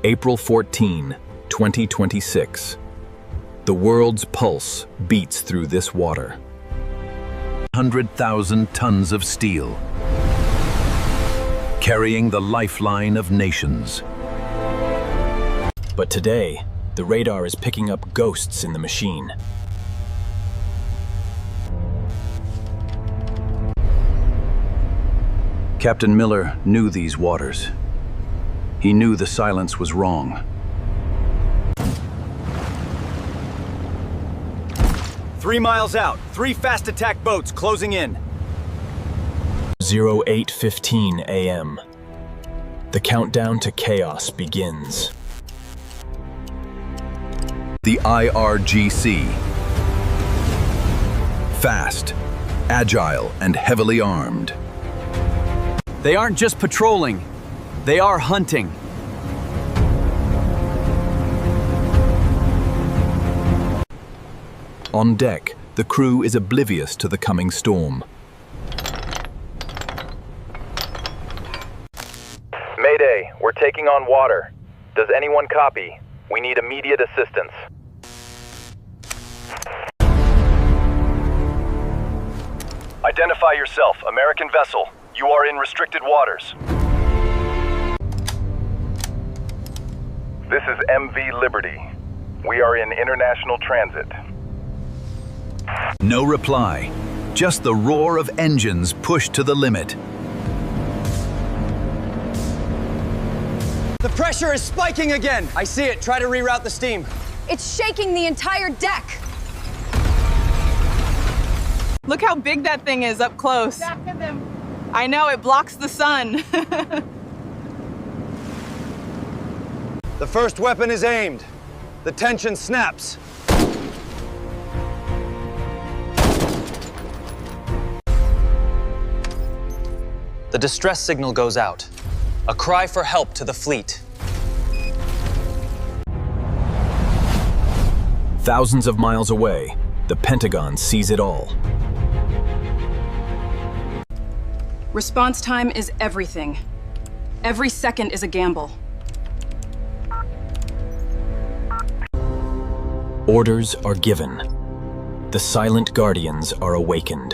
April 14, 2026. The world's pulse beats through this water. 100,000 tons of steel, carrying the lifeline of nations. But today, the radar is picking up ghosts in the machine. Captain Miller knew these waters. He knew the silence was wrong. 3 miles out, 3 fast attack boats closing in. 08:15 a.m. The countdown to chaos begins. The IRGC. Fast, agile, and heavily armed. They aren't just patrolling, they are hunting. On deck, the crew is oblivious to the coming storm. Mayday, we're taking on water. Does anyone copy? We need immediate assistance. Identify yourself, American vessel. You are in restricted waters. This is MV Liberty. We are in international transit. No reply, just the roar of engines pushed to the limit. The pressure is spiking again. I see it. Try to reroute the steam. It's shaking the entire deck. Look how big that thing is up close. I know, it blocks the sun. The first weapon is aimed. The tension snaps. The distress signal goes out. A cry for help to the fleet. Thousands of miles away, the Pentagon sees it all. Response time is everything. Every second is a gamble. Orders are given. The silent guardians are awakened.